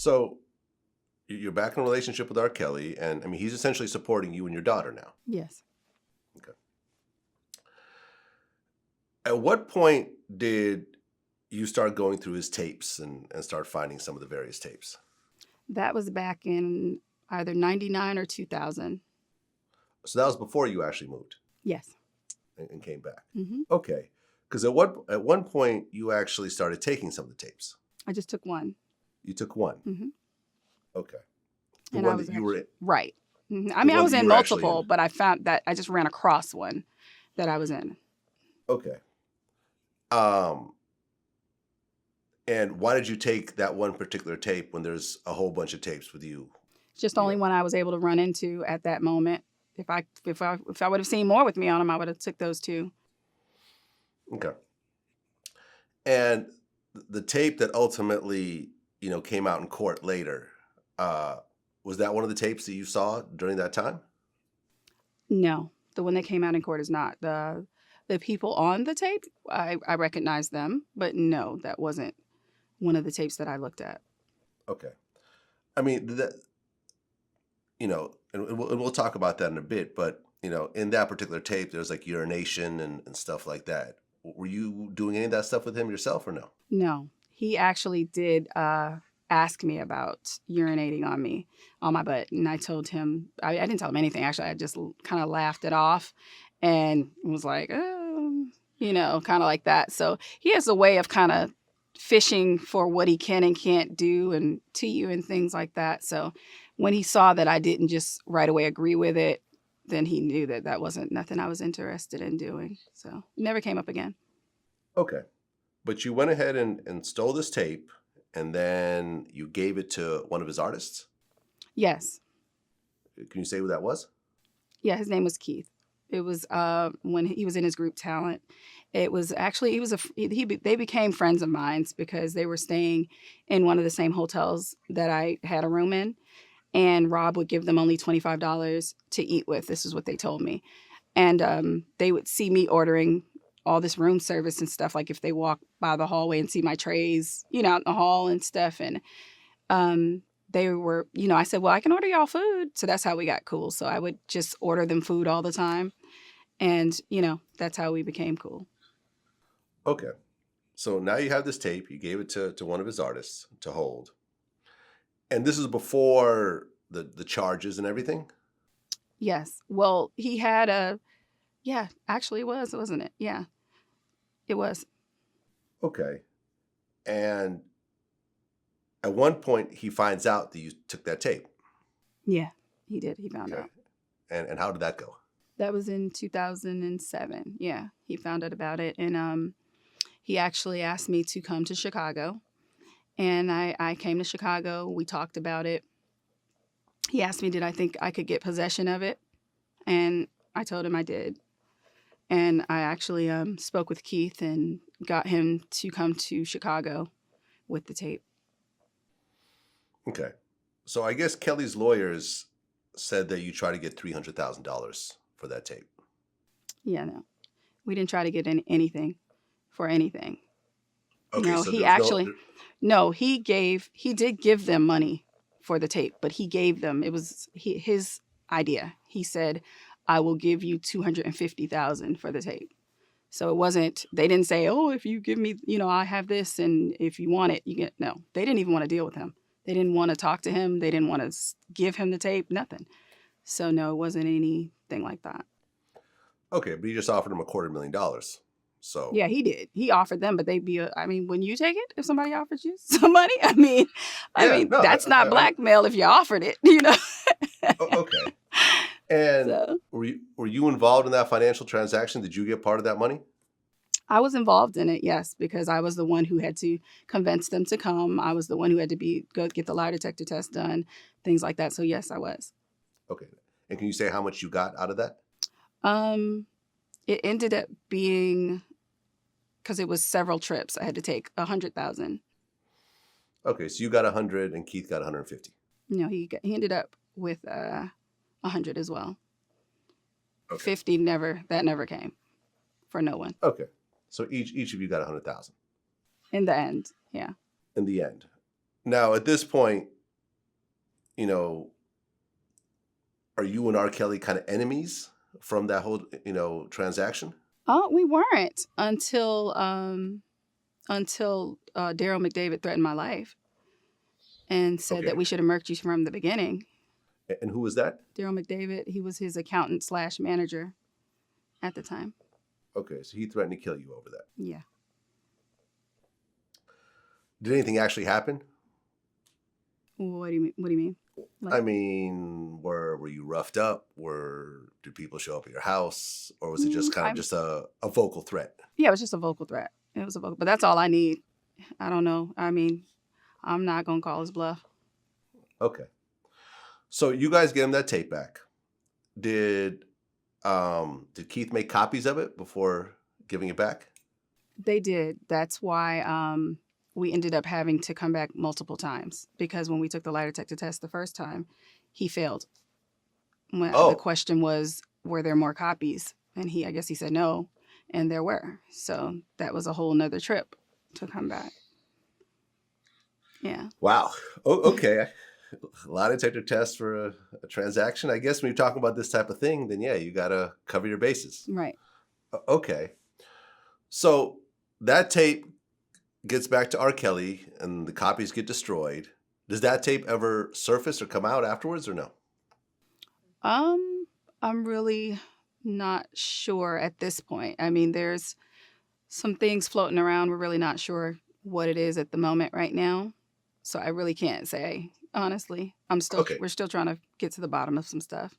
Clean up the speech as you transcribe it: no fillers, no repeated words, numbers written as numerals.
So you're back in a relationship with R. Kelly, and I mean, he's essentially supporting you and your daughter now. Yes. Okay. At what point did you start going through his tapes and start finding some of the various tapes? That was back in either 99 or 2000. So that was before you actually moved Yes. and came back. Hmm. Okay. Because at one point you actually started taking some of the tapes. I just took one. You took one. Hmm. Okay. The And one I was that you were in. right. Hmm. I The mean, I one was that you in were actually multiple, in. but I found that I just ran across one that I was in. Okay. And why did you take that one particular tape when there's a whole bunch of tapes with you? It's just the only one I was able to run into at that moment. If I would have seen more with me on them, I would have took those two. Okay. And the tape that ultimately, came out in court later, was that one of the tapes that you saw during that time? No, the one that came out in court is not. The people on the tape, I recognize them, but no, that wasn't one of the tapes that I looked at. Okay. I mean, and we'll talk about that in a bit, but, in that particular tape, there's like urination and stuff like that. Were you doing any of that stuff with him yourself or no? No, he actually did ask me about urinating on me, on my butt. And I told him, I didn't tell him anything. Actually, I just kind of laughed it off and was like, kind of like that. So he has a way of kind of fishing for what he can and can't do and to you and things like that. So when he saw that I didn't just right away agree with it, then he knew that that wasn't nothing I was interested in doing. So it never came up again. Okay. But you went ahead and stole this tape and then you gave it to one of his artists? Yes. Can you say who that was? Yeah, his name was Keith. It was when he was in his group Talent. It was actually they became friends of mine because they were staying in one of the same hotels that I had a room in, and Rob would give them only $25 to eat with. This is what they told me, and they would see me ordering all this room service and stuff. Like if they walk by the hallway and see my trays, out in the hall and stuff, and they were, I said, well, I can order y'all food. So that's how we got cool. So I would just order them food all the time. And, that's how we became cool. Okay. So now you have this tape. You gave it to one of his artists to hold. And this is before the charges and everything? Yes. Well, he had actually it was, wasn't it? Yeah, it was. Okay. And at one point he finds out that you took that tape. Yeah, he did. He found out. And how did that go? That was in 2007. Yeah, he found out about it. And he actually asked me to come to Chicago. And I came to Chicago. We talked about it. He asked me, did I think I could get possession of it? And I told him I did. And I actually spoke with Keith and got him to come to Chicago with the tape. Okay. So I guess Kelly's lawyers said that you tried to get $300,000 for that tape. Yeah, no. We didn't try to get anything for anything. Okay, No, so he actually, he did give them money for the tape, but he gave them, it was his idea. He said, I will give you $250,000 for the tape. So it wasn't, they didn't say, oh, if you give me, I have this and if you want it, you get, no. They didn't even want to deal with him. They didn't want to talk to him. They didn't want to give him the tape, nothing. So no, it wasn't anything like that. Okay, but you just offered him $250,000. So yeah, he did. He offered them, but they'd be. Wouldn't you take it if somebody offered you some money? That's not blackmail if you offered it. Okay. And so, were you involved in that financial transaction? Did you get part of that money? I was involved in it, yes, because I was the one who had to convince them to come. I was the one who had to go get the lie detector test done, things like that. So yes, I was. Okay. And can you say how much you got out of that? It ended up being, because it was several trips I had to take, 100,000. Okay, so you got 100 and Keith got 150. No, he ended up with 100 as well. Okay. 50 never came for no one. Okay, so each of you got 100,000 in the end. Yeah. In the end. Now at this point, you know, are you and R. Kelly kind of enemies from that whole, transaction? Oh, we weren't until Daryl McDavid threatened my life and said that Okay. we should have murked you from the beginning. And who was that? Daryl McDavid, he was his accountant slash manager at the time. Okay, so he threatened to kill you over that. Yeah. Did anything actually happen? What do you mean? What do you mean? I Like, mean, were you roughed up? Did people show up at your house, or was it just kind of I'm just a vocal threat? yeah, it was just a vocal threat. It was a vocal, but that's all I need. I don't know. I mean, I'm not gonna call his bluff. Okay, so you guys get him that tape back. Did did Keith make copies of it before giving it back? They did. That's why we ended up having to come back multiple times because when we took the lie detector test the first time, he failed. When the Oh, question was, were there more copies? And I guess he said no, and there were. So that was a whole nother trip to come back. Yeah. wow. Oh, okay. A lie detector test for a transaction. I guess when you're talking about this type of thing, then yeah, you gotta cover your bases. Right. Okay. So that tape gets back to R. Kelly and the copies get destroyed. Does that tape ever surface or come out afterwards or no? Um, I'm really not sure at this point. I mean, there's some things floating around. We're really not sure what it is at the moment right now. So I really can't say, honestly. Okay. We're still trying to get to the bottom of some stuff.